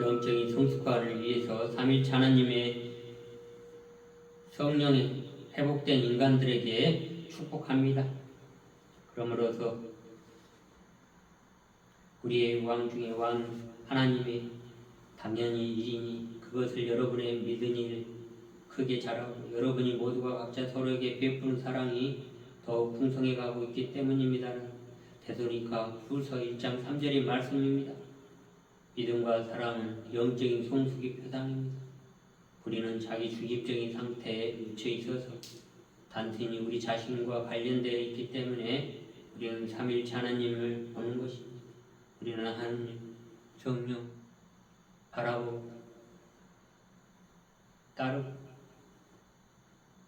영적인 성숙화를 위해서 삼일체 하나님의 성령이 회복된 인간들에게 축복합니다. 그러므로서 우리의 왕 중에 왕 하나님의 당연히 일이니 그것을 여러분의 믿은 일 크게 잘하고 여러분이 모두가 각자 서로에게 베푸는 사랑이 더욱 풍성해 가고 있기 때문입니다. 데살로니가 후서 1장 3절의 말씀입니다. 믿음과 사랑은 영적인 성숙의 표상입니다. 우리는 자기 중립적인 상태에 묻혀 있어서 단순히 우리 자신과 관련되어 있기 때문에 우리는 삼일체 하나님을 보는 것입니다. 우리는 하나님, 성령 바라보고 따르고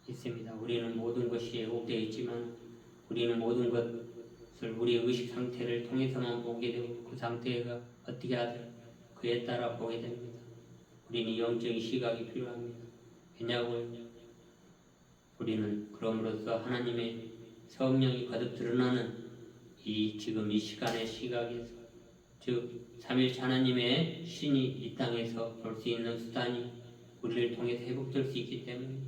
있습니다. 우리는 모든 것이 왜곡되어 있지만 우리는 모든 것을 우리의 의식 상태를 통해서만 보게 되고 그 상태가 어떻게 하든 그에 따라 보게 됩니다. 우리는 영적인 시각이 필요합니다. 왜냐하면 우리는 그럼으로써 하나님의 성령이 거듭 드러나는 지금 이 시간의 시각에서 즉 삼일체 하나님의 신이 이 땅에서 볼 수 있는 수단이 우리를 통해서 회복될 수 있기 때문에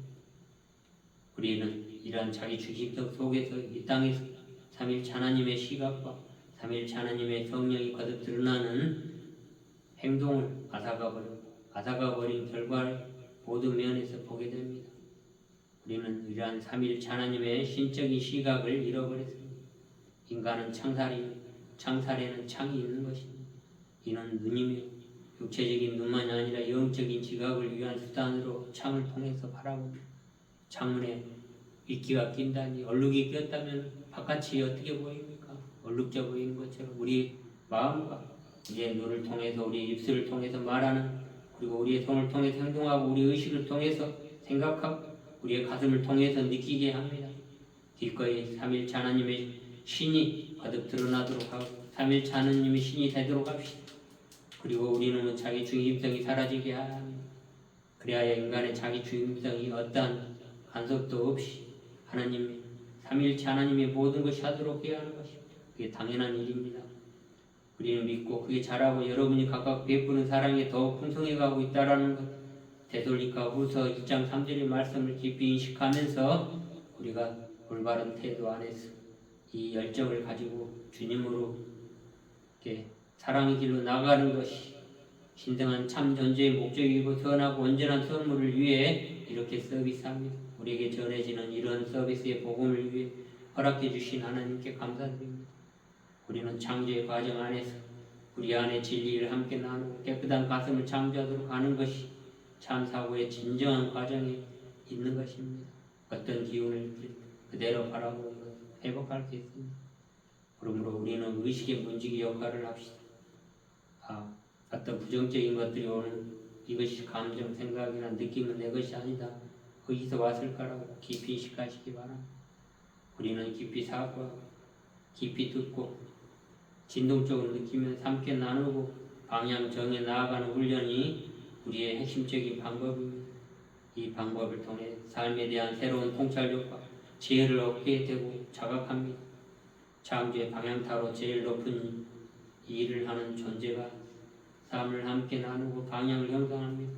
우리는 이러한 자기 중심성 속에서 이 땅에서 삼일체 하나님의 시각과 삼일체 하나님의 성령이 거듭 드러나는 행동을 앗아가버린 결과를 모든 면에서 보게 됩니다. 우리는 이러한 삼일체 하나님의 신적인 시각을 잃어버렸습니다. 인간은 창살에는 창이 있는 것입니다. 이는 눈이며 육체적인 눈만이 아니라 영적인 지각을 위한 수단으로 창을 통해서 바라봅니다. 창문에 이끼가 낀다니 얼룩이 꼈다면 바깥이 어떻게 보입니까? 얼룩져 보이는 것처럼 우리 마음과 우리의 눈을 통해서 우리의 입술을 통해서 말하는 그리고 우리의 손을 통해서 행동하고 우리 의식을 통해서 생각하고 우리의 가슴을 통해서 느끼게 합니다. 기꺼이 삼일체 하나님의 신이 거듭 드러나도록 하고 삼일체 하나님의 신이 되도록 합시다. 그리고 우리는 자기 중심성이 사라지게 합니다. 그래야 인간의 자기 중심성이 어떠한 간섭도 없이 하나님 삼일체 하나님의 모든 것이 하도록 해야 하는 것입니다. 그게 당연한 일입니다. 우리는 믿고 그게 잘하고 여러분이 각각 베푸는 사랑이 더욱 풍성해 가고 있다라는 것 데살로니가 후서 2장 3절의 말씀을 깊이 인식하면서 우리가 올바른 태도 안에서 이 열정을 가지고 주님으로 이렇게 사랑의 길로 나가는 것이 신성한 참 존재의 목적이고 선하고 온전한 선물을 위해 이렇게 서비스합니다. 우리에게 전해지는 이런 서비스의 복음을 위해 허락해 주신 하나님께 감사드립니다. 우리는 창조의 과정 안에서 우리 안에 진리를 함께 나누고 깨끗한 가슴을 창조하도록 하는 것이 참 사고의 진정한 과정에 있는 것입니다. 어떤 기운을 그대로 바라보고 회복할 수 있습니다. 그러므로 우리는 의식의 문지기 역할을 합시다. 어떤 부정적인 것들이 오는 이것이 감정, 생각이나 느낌은 내 것이 아니다. 거기서 왔을까라고 깊이 인식하시기 바랍니다. 우리는 깊이 사고하고 깊이 듣고 진동적으로 느끼면서 함께 나누고 방향 정해 나아가는 훈련이 우리의 핵심적인 방법입니다. 이 방법을 통해 삶에 대한 새로운 통찰력과 지혜를 얻게 되고 자각합니다. 창조의 방향타로 제일 높은 일을 하는 존재가 삶을 함께 나누고 방향을 형성합니다.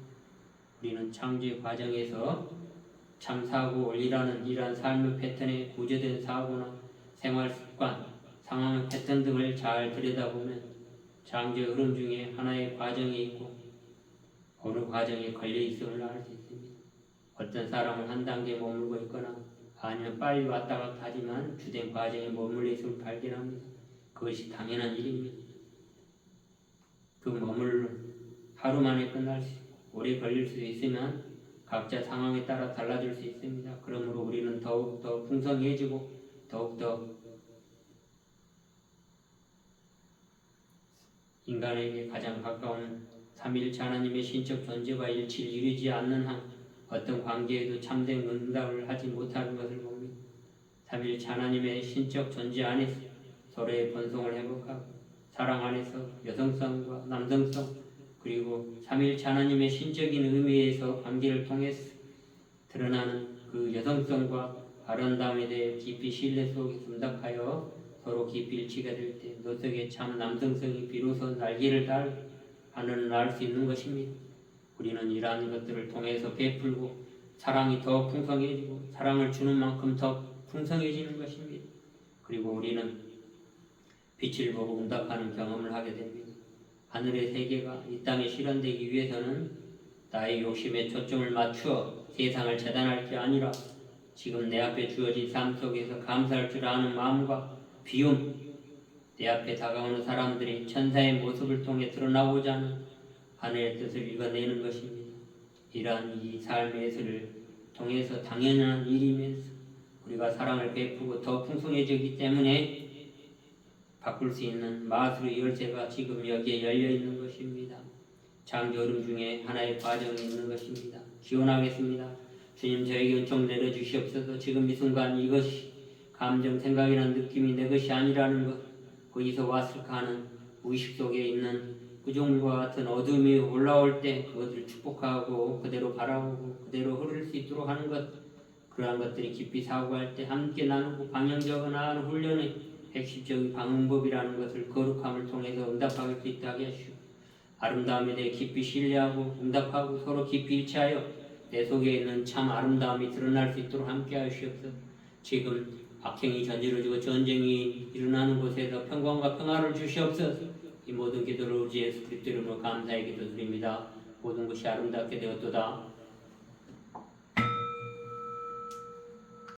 우리는 창조의 과정에서 참사고 원리라는 이러한 삶의 패턴에 구조된 사고나 생활 습관, 상황의 패턴 등을 잘 들여다보면 창조의 흐름 중에 하나의 과정이 있고 어느 과정에 걸려 있음을 알 수 있습니다. 어떤 사람은 한 단계 머물고 있거나 아니면 빨리 왔다 갔다 하지만 주된 과정에 머물러 있음을 발견합니다. 그것이 당연한 일입니다. 그 머물름 하루 만에 끝날 수 있고 오래 걸릴 수 있으면 각자 상황에 따라 달라질 수 있습니다. 그러므로 우리는 더욱더 풍성해지고 더욱더 인간에게 가장 가까운 삼일체 하나님의 신적 존재와 일치를 이루지 않는 한 어떤 관계에도 참된 응답을 하지 못하는 것을 봅니다. 삼일체 하나님의 신적 존재 안에서 서로의 본성을 회복하고 사랑 안에서 여성성과 남성성 그리고 삼일체 하나님의 신적인 의미에서 관계를 통해서 드러나는 그 여성성과 아름다움에 대해 깊이 신뢰 속에 dum닥하여 서로 깊이 일치가 될 때 너 속에 참 남성성이 비로소 날개를 달고 하늘은 알 수 있는 것입니다. 우리는 이러한 것들을 통해서 베풀고 사랑이 더 풍성해지고 사랑을 주는 만큼 더 풍성해지는 것입니다. 그리고 우리는 빛을 보고 응답하는 경험을 하게 됩니다. 하늘의 세계가 이 땅에 실현되기 위해서는 나의 욕심에 초점을 맞추어 세상을 재단할 게 아니라 지금 내 앞에 주어진 삶 속에서 감사할 줄 아는 마음과 비움, 내 앞에 다가오는 사람들이 천사의 모습을 통해 드러나고자 하는 하늘의 뜻을 읽어내는 것입니다. 이러한 이 삶의 예술을 통해서 당연한 일이면서 우리가 사랑을 베푸고 더 풍성해지기 때문에 바꿀 수 있는 마술의 열쇠가 지금 여기에 열려 있는 것입니다. 장조림 중에 하나의 과정이 있는 것입니다. 기원하겠습니다. 주님, 저에게 은총 내려주시옵소서. 지금 이 순간 이것이 감정, 생각이나 느낌이 내 것이 아니라는 것, 어디서 왔을까 하는 무의식 속에 있는 구조물과 같은 어둠이 올라올 때 그것을 축복하고 그대로 바라보고 그대로 흐를 수 있도록 하는 것, 그러한 것들이 깊이 사고할 때 함께 나누고 방향적으로 나아가는 훈련의 핵심적인 방법이라는 것을 거룩함을 통해서 응답할 수 있게 하시오. 아름다움에 대해 깊이 신뢰하고 응답하고 서로 깊이 일치하여 내 속에 있는 참 아름다움이 드러날 수 있도록 함께 하시옵소서. 지금 악행이 저지러지고 전쟁이 일어나는 곳에서 평강과 평화를 주시옵소서. 이 모든 기도를 우리 예수 그리스도 이름으로 감사의 기도드립니다. 모든 것이 아름답게 되었도다.